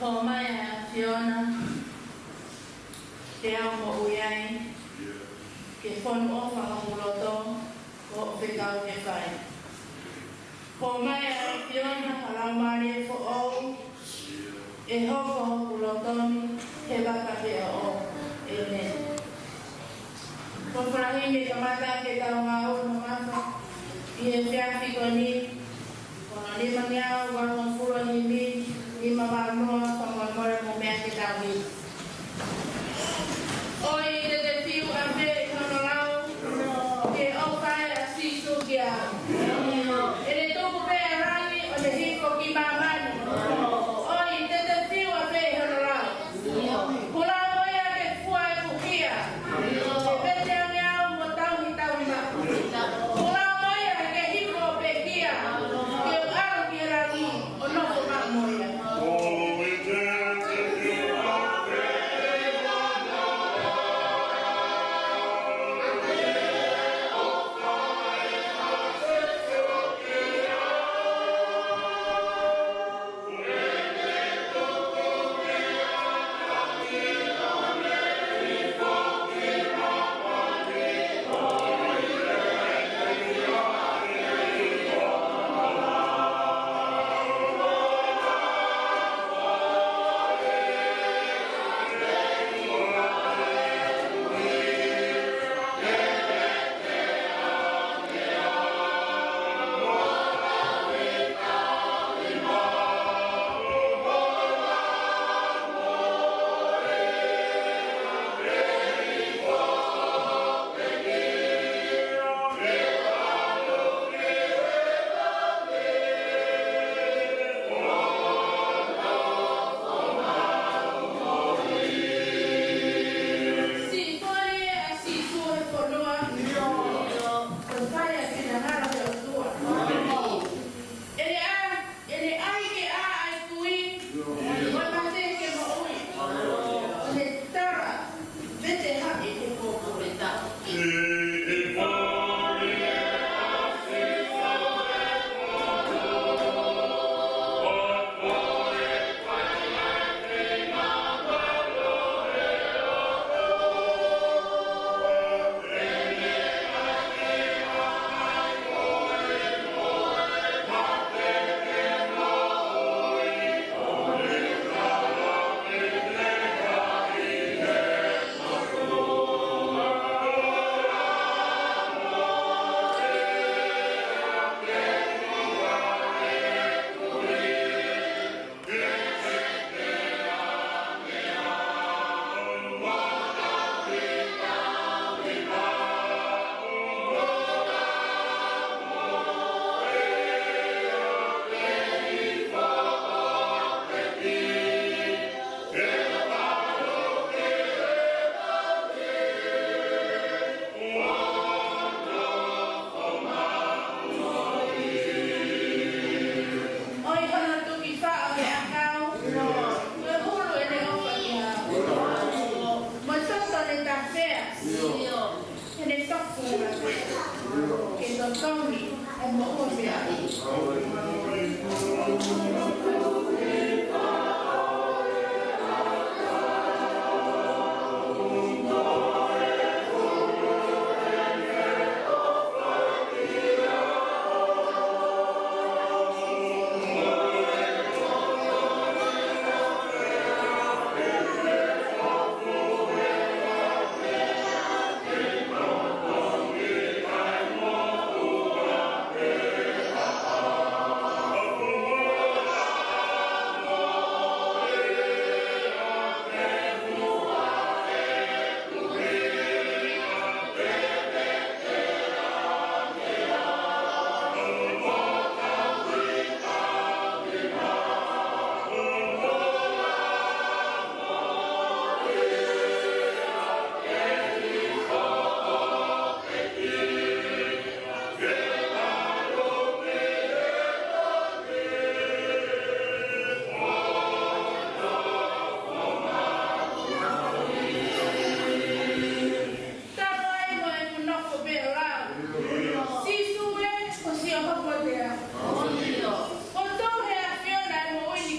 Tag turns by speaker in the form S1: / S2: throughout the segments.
S1: Homaya Fiona, te amo uyai, que fon ofa hamuloto, o fekau ke fai. Homaya Fiona, halamari fo o, e hofo hamuloton, he baka he o, amen. Pofrahi me kamata ke taungau namasa, i e fiafi koni, kono ni mangiau, wano furo ni ni mamanoa pamamora mo mea ke tawi. Oi de fiu ave honorau ke okai asisu kia. Ele toku pe rangi o de hiko ki mamani. Oi de fiu ave honorau. Kula moya ke fuai kukia. Pete amiau mo tau hitau ma. Kula moya ke hiko pe kia. Ke au ki rangi o noko ma moya.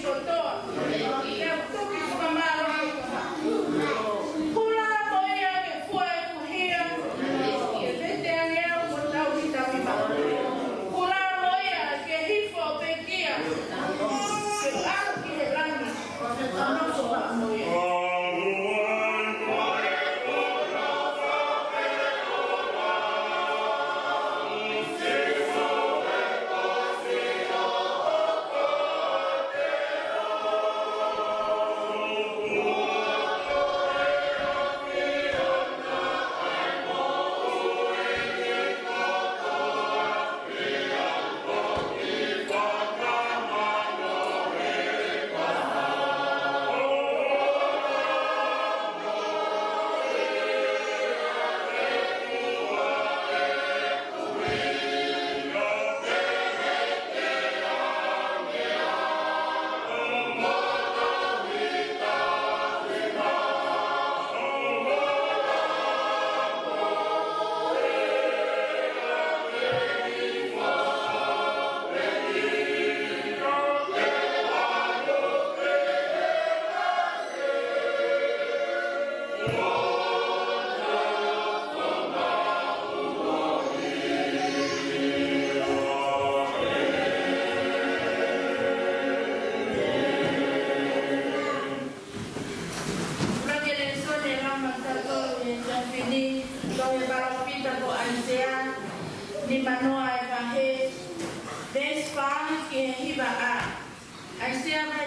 S1: Kotoa.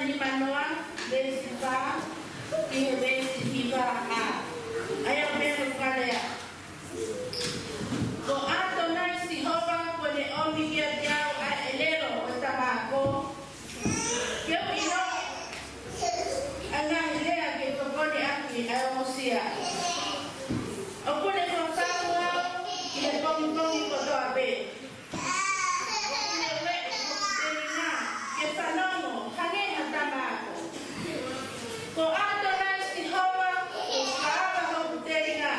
S1: ni manoa desipa ki desipa a aya pelo kalea ko ato nai si hova ko ne omi kia tiao a elero o tamako ke o ino anga ilea ke tokone aki a omosia o kone konsakua ki le kongi ko toa be ko ato na si Hawa o kaaba ho puterina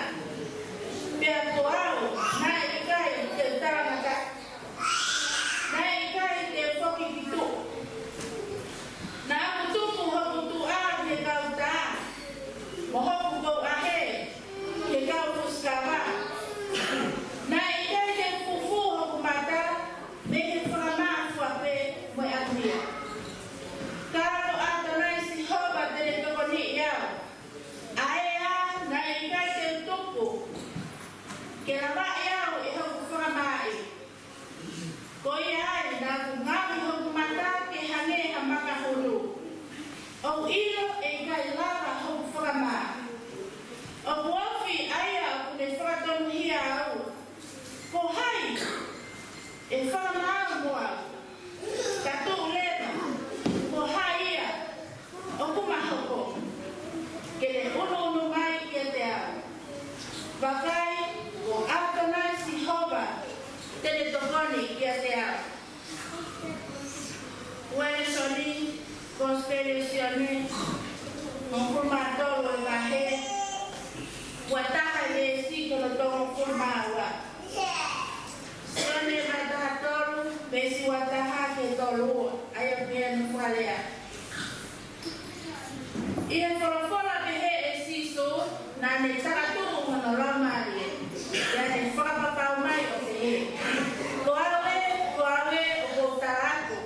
S1: pia ko au na ikai te taranga na ikai te foki pitu na kutuku ho kutu a ke kauta mo ho ko ahe ke kau fuskava na ikai te fufu ho kumata me ke fama fuape mo atia karo ato na si Hawa te ke la ba ya o e ho fa mai ko ia e na ku ngami ho mata ke hane ha maka hulu o ilo e kai lava ho fa mai o wofi aya ku ne fa don hia o ko hai e fa mai mo ka tu leva ko hai ia o ku ma ho ke le uno mai ke te a vakai o ato nai si hova tele tokoni kia te au. Ue soni conspiracione on formatolo e vahe ua taha le si kono tongo formaua. Sone vataha tolu besi ua taha ke tolua aya pia nukwalea. Ia folofola behe e siso na ne taratu mono ramarie. Ya ne whakapapau mai o te he. Ko awe o ko tarako.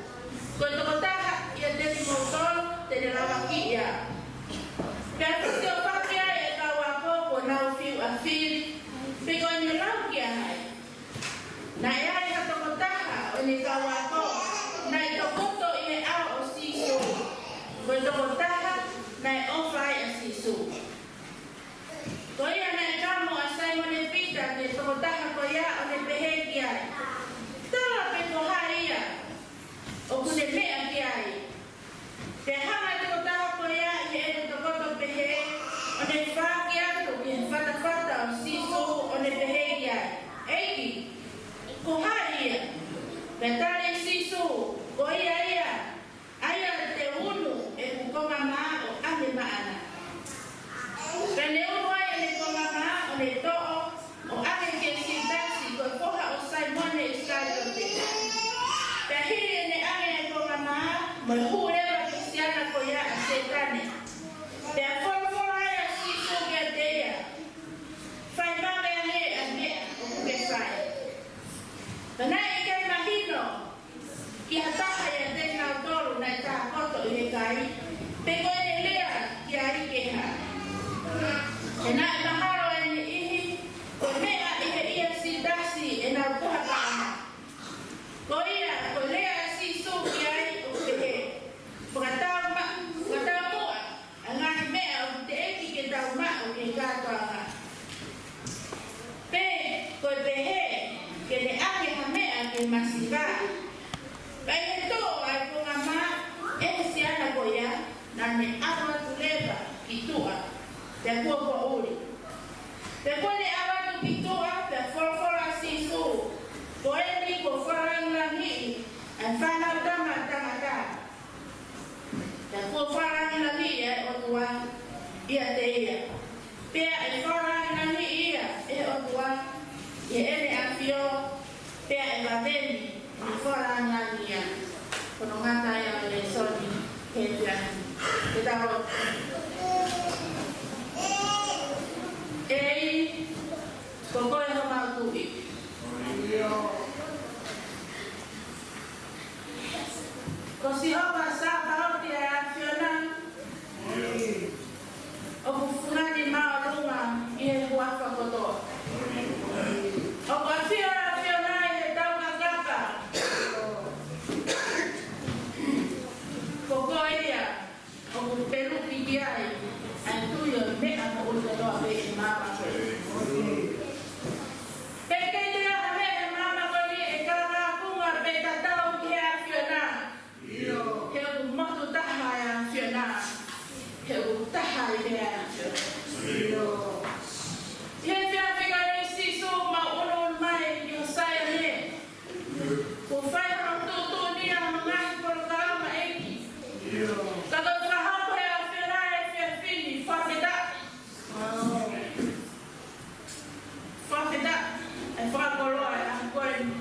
S1: Ko toko taha ia teni motolo tene rawaki ia. Pea tusi o whakia e kawako ko nau fiu a whiri. Piko ni lau kia hai. Na e ai ha toko taha o ni kawako. Na i tokoto i he au o siso. Ko toko taha na e ofai a siso. Ko ia na e kamo a Simon e Peter ke tokotaha ko ia o ne pehe ki ai. Tala pe ko hai ia o kune mea ki ai. Pe hama tokotaha ko ia i e tokoto pehe o ne wha ki atu ki he whatawhata o siso o ne pehe ki ai. Eiki, ko hai ia. Pe tale siso ko ia ia. Aia te unu e kukonga maa o ane maana. Pene unu ai e konga maa o ne to'o o ake ke sintasi ko koha o Simone Iscariote. Pe hiri ne ake e konga maa mo hurewa kristiana ko ia a setane. Pe a folofola ai a siso ke a teia. Fai mame a he a mea o kuke fai. Pena i kai mahino ki hataha ia tena o tolu na i taha koto i he kai. Pe koe ne lea ki a ike ha. E na e maharo e ni ihi, ko mea i he ia si dasi e na upuha kaama. Ko ia, ko lea si suki ai o pehe. Whakatau mua, a ngani mea o te eki ke tau ma o ke kātoanga. Pe, ko pehe, ke ne ake ha mea ke masiva. Pai he tō ai ko ngā ma, e si ana ko ia, na ne awa tuleva ki tua. Te kua kua uri. Te kone awatu pitua, te whorofora sisu. Ko eni ko wharangirangi, ai whanau tangata. Te kua wharangirangi e o tua, ia te ia. Pea e wharangirangi ia e o tua, ia ene a whio, pea e waveni, i wharangirangi ia. Kono ngata ia o le soni, he tiani. Te taro. Ei, koko e ho mautui. Ko si hopa sa paroti e a whiona. O kufungani mao runga i he huafa kotoa. O kwa whiona i he tauka kaka. Koko ia. he utaha I mea. He whia whikare si so ma ono mai i o saia me. Ko whai hana tōtō ni a mangai porogama eki. Kato whahapa e a whenai e whiawhini, whawheda. Whawheda e whakoroa e a koeni.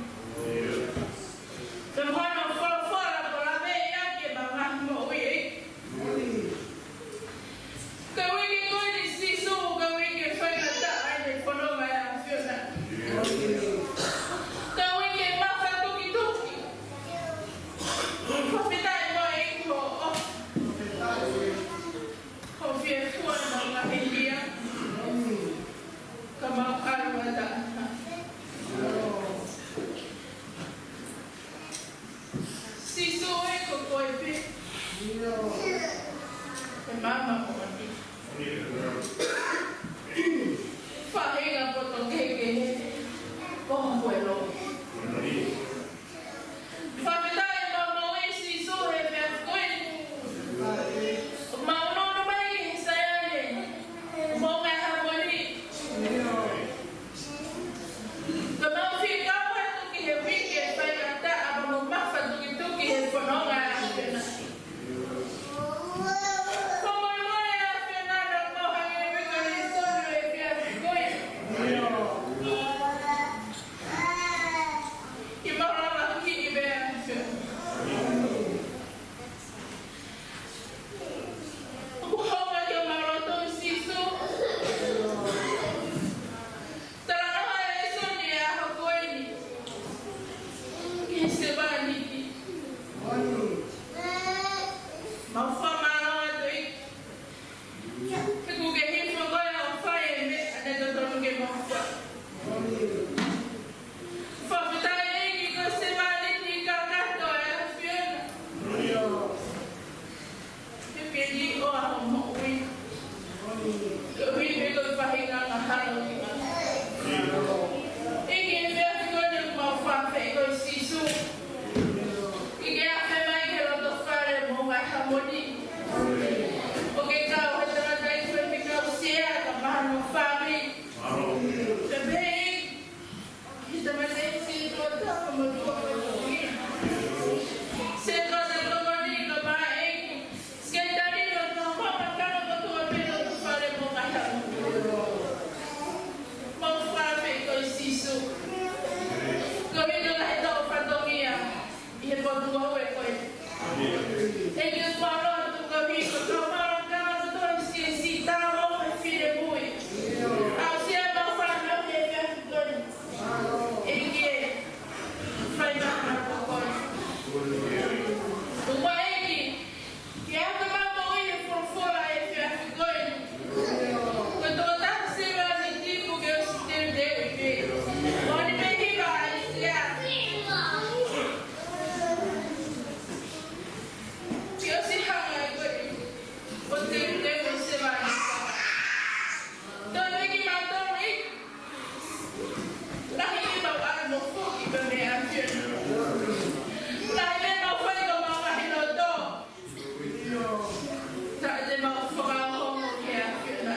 S1: Te moana whora ko la me i ake ma ngahi mo ui eki. Ka wiki koeni si so ka wiki whaingata ai ne whanonga e a whiona. Ka wiki mawha tuki tuki. Whawheda e mo eki ho o. Ho whia kuana ma ngahi hia. Ka mau aruata. Siso e ko koe pe. E mama mo ati. Whahinga poto keke he. Koha koe lo. Whawheda e mama o e siso e mea koe. Ma unono mai he sayane. Mo ngai harmoni. Ka mau whika mai tuki he wiki e whaingata ama mo mawha tuki tuki he whanonga e a whiona. Whamoimoe e a whiona na mohangi e wika ni sonu e whia whikoe. I maurama tuki I mea whiona. Honga ki o maroto I siso. Taranaha e soni e aha koeni. Ki se vaniti. Ma wha manoa to I. Te kuke hifo koe o whae e me ane to tonu ke mo wha. Whawhitai eki ko se vaniti ka kato e a whiona. Pipiri o aho mo ui. Ka ui me ko whahinga ngā haro ki ngā. Eki e mea whikone ma whawhe ko I sisu. Ike a whe mai ke roto whare mo ngai hamoni. O ke kau he tarata I koe whikau sea ka mahano whare. Te pei. Ki te mate I si tua tapa mo tua koe toki. Se kota komoni ka maa eki. Sketari o tō mama kano ka tua peno tu whare mo ngai hamoni. Mo whare ko I sisu. Ko hino la he tau whatongia. I he potu au e koe. E ki o wharo tu ka hiko. Ka mara kano ka toi si tāo e whire mui. Au sia ma whare he whia whikone. E ki e whai mana ko koe. Ua eki. Ki haka mama ui e whorwhora e whia whikone. Ko tō tāka sewa ni tipu ke o si tere tere pe. O ni me hiwa ai sia. Ki o si hanga e koe. O tere tere o sewa ni sia. Tō neki mātoro i. Lahi I mau ara mo whoki pa me a whiona. Lahi me mau whainga mau ngahi no tō. Ta te mau whakahongo ki a whiona.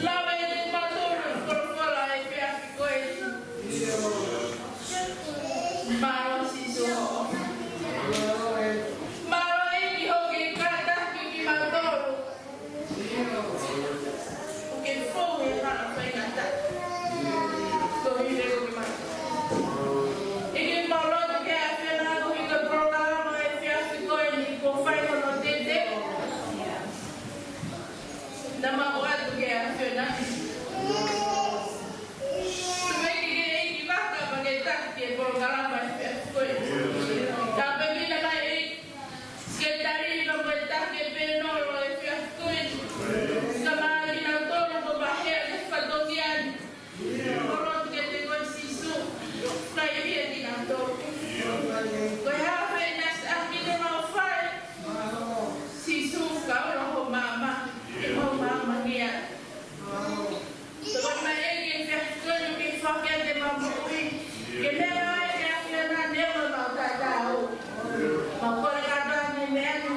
S1: Lawa e te mātoro whorwhora e whia whikoe. Maro siso ho. Maro e ki hoki kātaki ki mātoro. O ke whou e hana whaingata. Ko hire ko ki mātoro. E ke mauroto ke a whiona ko hika programa e whia whikoe ni ko whaingono tete. Na mau atu ke a whiona. Tumeki ke eiki waka pa ke taki e programa e whia whikoe. Ka pepina mai e sketari no ko taki e penoro e whia whikoe. Ka maa ki nau tono ko bahea ke whatongiani. Mauroto ke te koe sisu. Ka I hia ki nau tono. Ko he hawe e nas aki te mau whae. Sisu ka ora ho mama. E mau mama nia. Ko mai e ke whia whikoe ke whakea te mama ui. Ke mea ai ke a whiona newa mau tai tau. Ma kore kata ni mea ni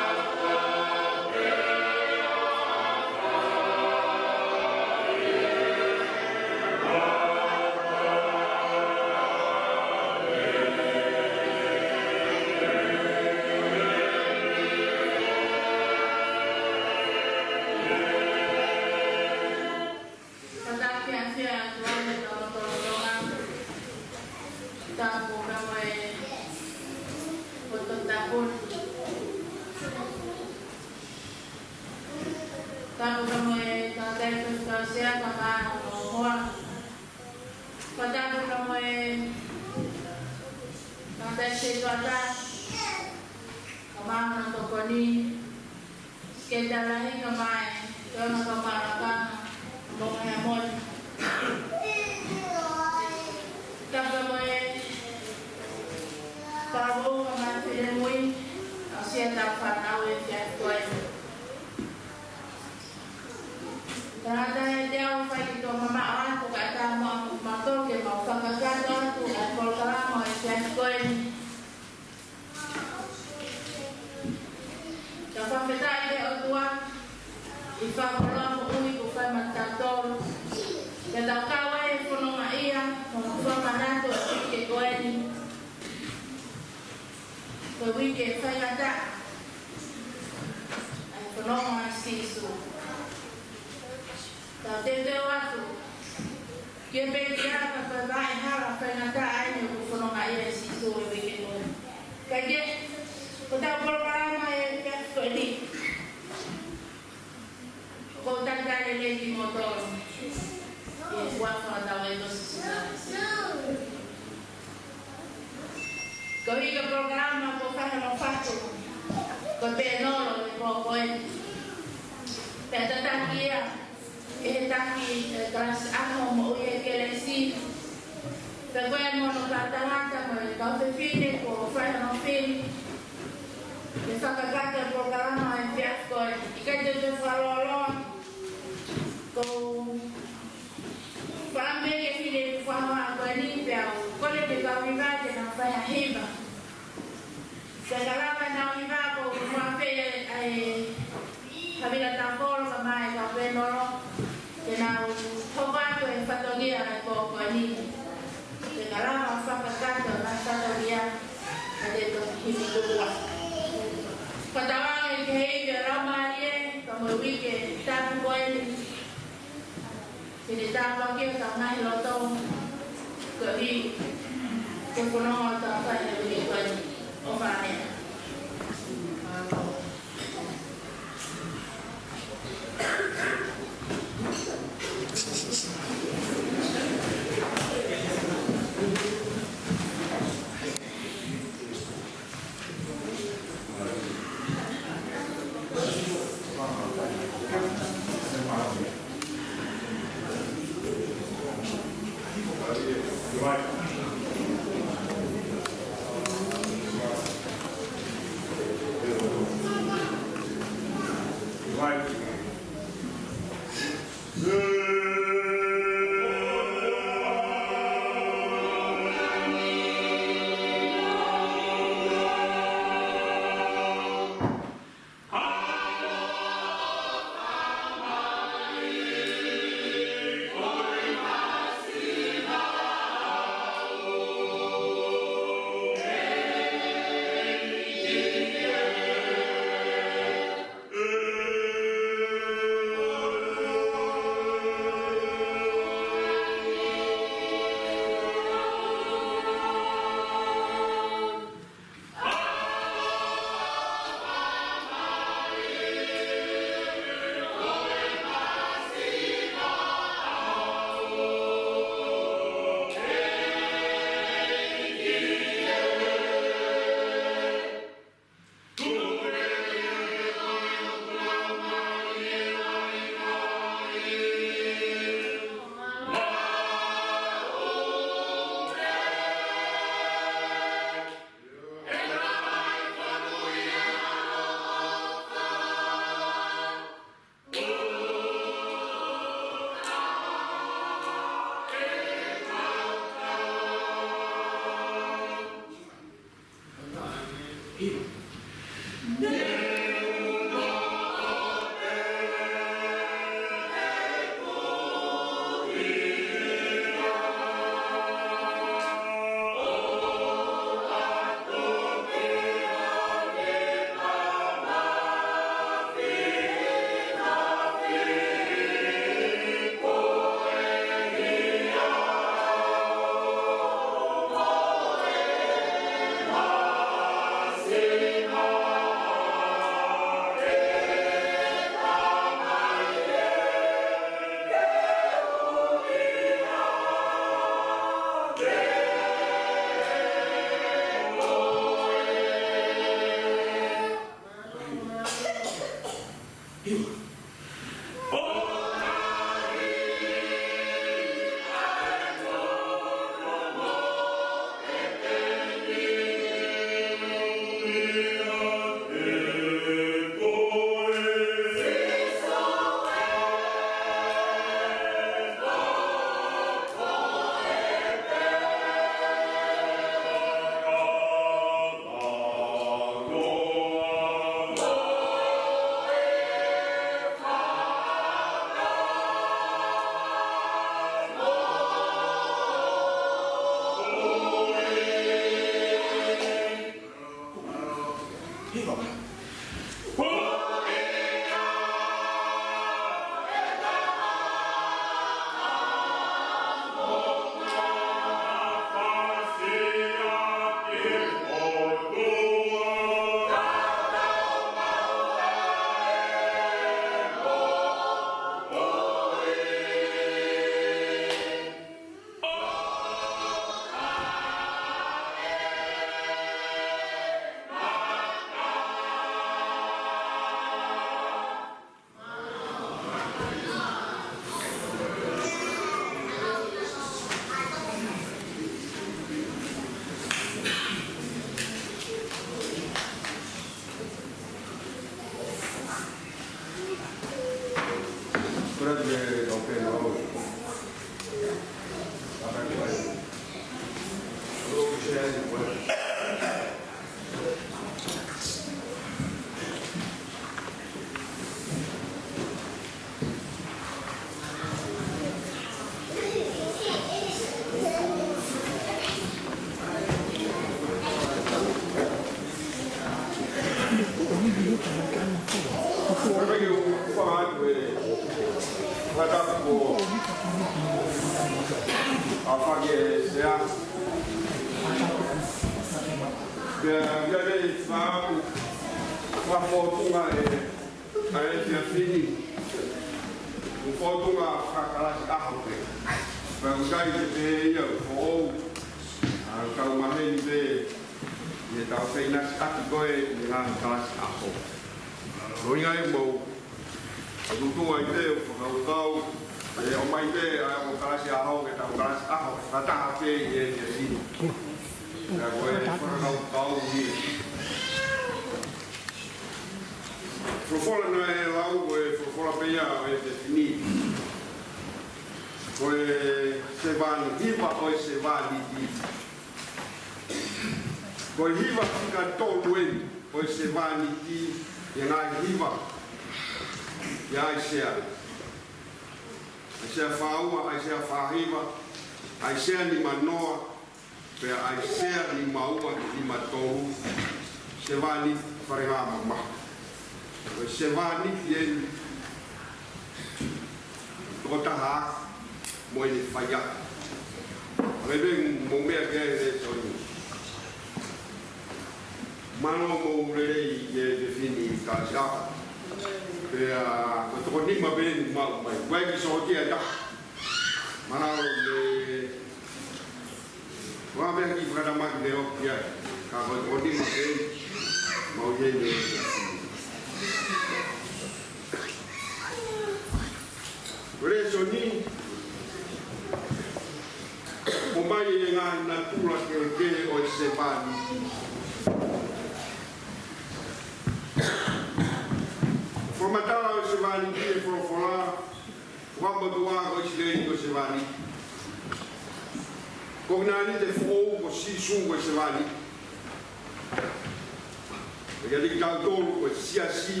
S2: Ia li kātou o siasi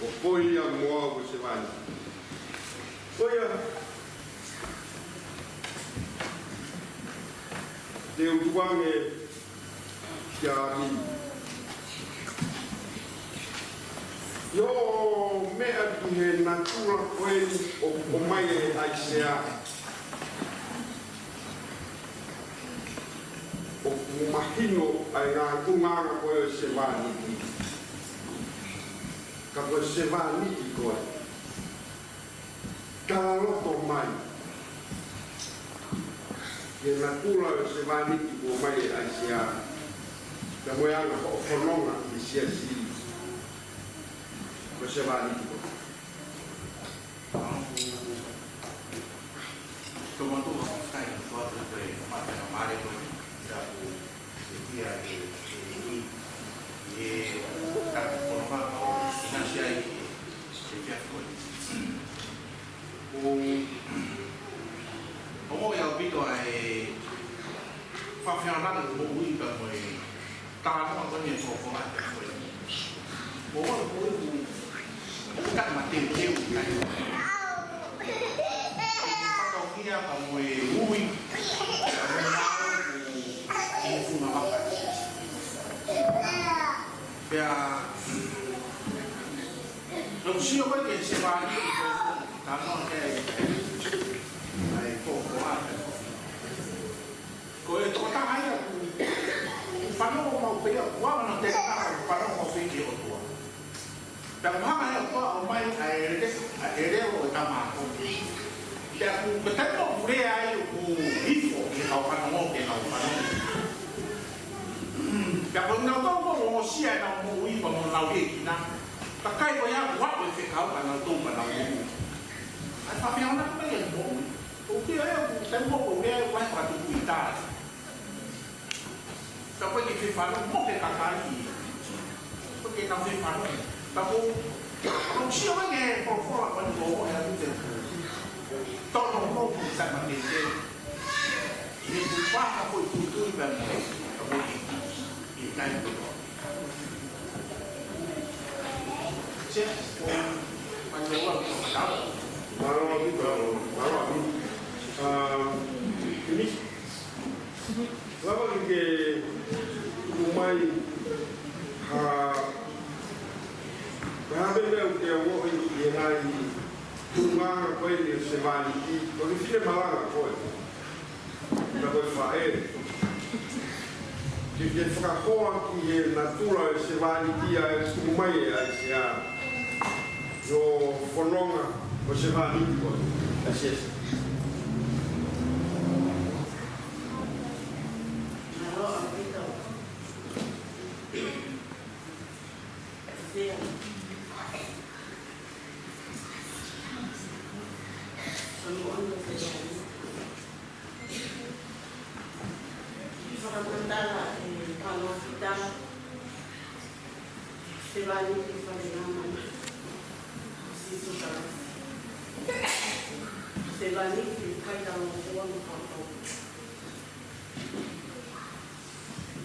S2: o poia moa o se vani. Poia te utuange kia ni. Yo mea ki he natura koe o mai e aisea. O mahino ai ngā kunganga koe o se vani. Ka koe se vani ki koe. Ka loto mai. Ke natura o se vani ki koe mai e aisea. Ka moe anga o whanonga ki sia si. Koe se vani ki koe.
S3: Tomato sai toate pe mare mare da dia e ta forma finanziai se piacque o io abito ai fa fiorare un po' qui per noi ta no con il fuoco ma per noi o ta mattina che ia pa moe ui moe nao i funa mapa pea no sio koe ke se vani i koe tano ke ai koko ate koe tōta haia whanau mau pia kua no te kaka whanau mau pia o tua pea mahanga hea kua o mai a ereo e tamako Betul boleh ayo info di kawasan ngomong di kawasan. Kalau nak tahu mau siapa nak mau info mau lalu kita, tak kaya banyak buat untuk kawasan itu pada ngomong. Tapi yang nak boleh ngomong, okey ayo tempo boleh buat pada kita. Tapi kita faham mau kita kali, kita nak faham. Tapi kalau siapa yang perform pada ngomong yang itu. Todo mundo sabe manter. E o quarto foi tudo bem. E cai tudo. Certo? Mas eu vou falar.
S2: Ini lama ke umai berhabis ke awak ini hari Tunga koe ni se vani ki, koe fine malanga koe. Na koe whae. Ke whakakoa ki he natura e se vani ki a e skumai e a se a. Jo whanonga o se vani ki koe. A se ese.
S4: Se va a ir para el gama, si su cara. Se va a ir para el gama,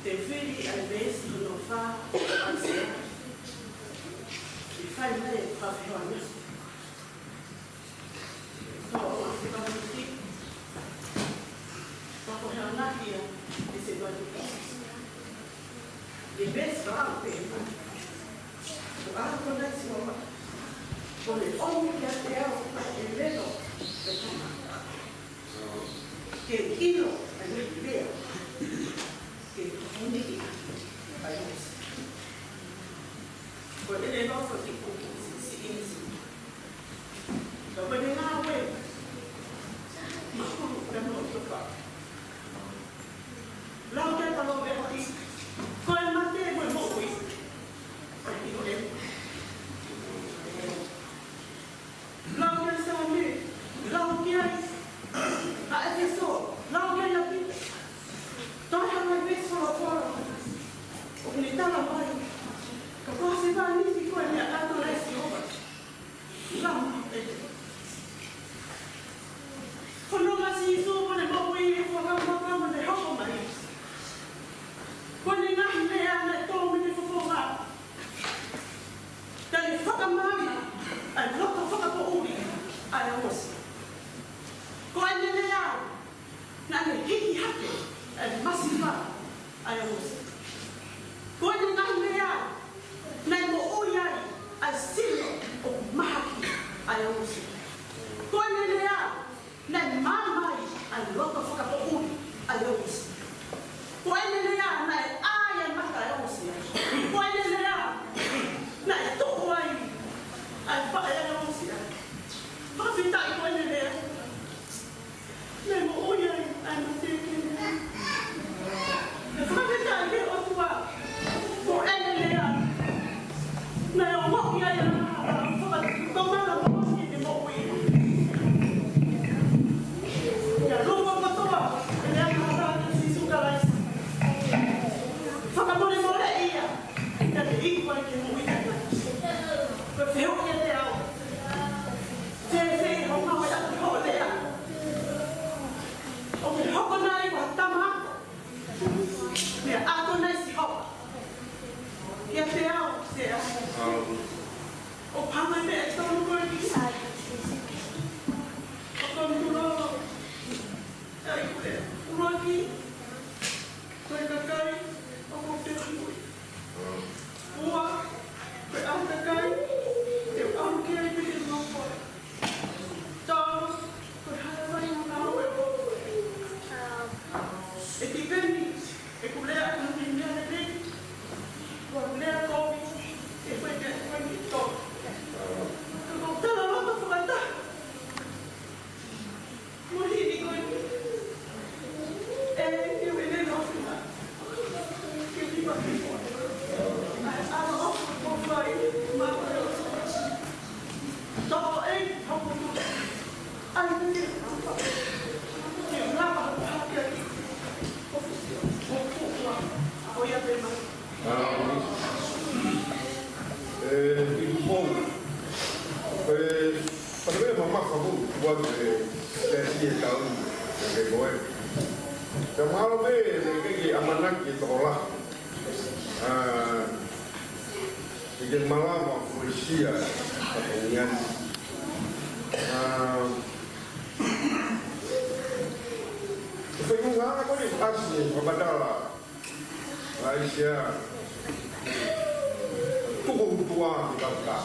S4: te fui al vez no fa hacer y falta de pasiones. Todo se va a decir, para coger una guía y se va a ir. De vez va a pegar. Ah, con la ciudad, con el hombre que ha creado el dedo de tomar. Que el kilo, el video, que un día, pues el dedo fue tipo que lo ven a ver, no toca. Lo que lo veo aquí, con el mate, pues no fui. Comunità la poi, cosa si fa lì di quella
S2: buat sesi tahun ke boy. Semalam ke amanan kita olah. Bikin malam Malaysia kemudian bingung apa ni asli kepada Malaysia turun tua kita tak.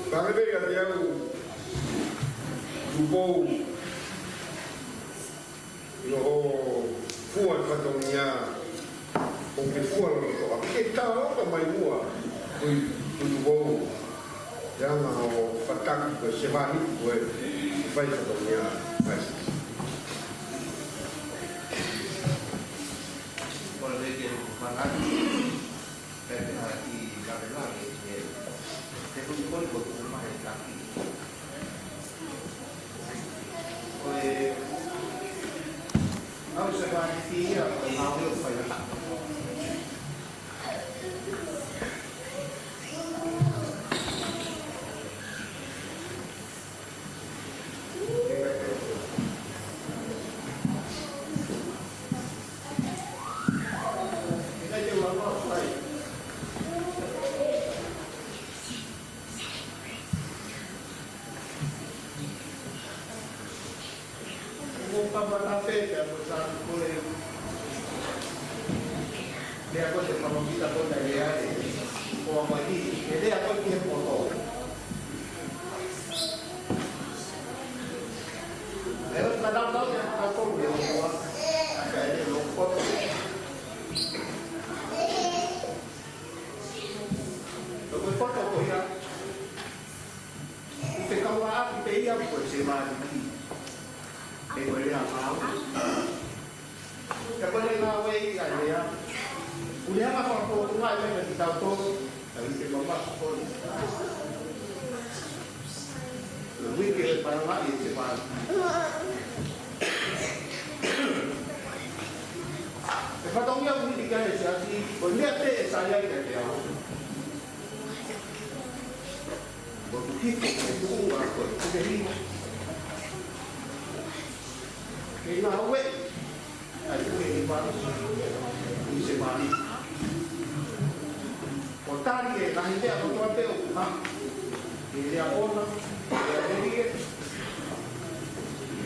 S2: Kalau dia dia jumpa fuan katongnya mungkin fuan tu kita apa main mua jumpa yang mau petang ke sebalik buat supaya katongnya masih
S3: boleh dia makan dari hati kami lagi itu pun buat rumah yang kaki oleh harus sebagai dia harus supaya tak dia pun kalau kita pun dari hari orang lagi jadi apa dia foto lewat kadang-kadang yang foto dia buat ada lompat lompat foto kok ya kita kalau kita iya buat semani boleh apa ya boleh ngawe ya udah apa foto rumah aja kita foto tapi kita bawa foto lebih ke para lagi cepat Katongnya mesti kan jadi boleh saya ini dia begitu itu apa jadi kita awet itu ini baru ini semari Kotar ke nanti apa tu apa ah ini apa nak jadi ke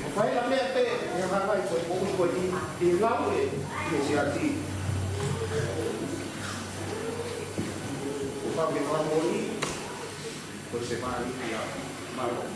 S3: apa yang apa yang apa itu pun di laut ni siasi upah di Mamboni bersemari dia malu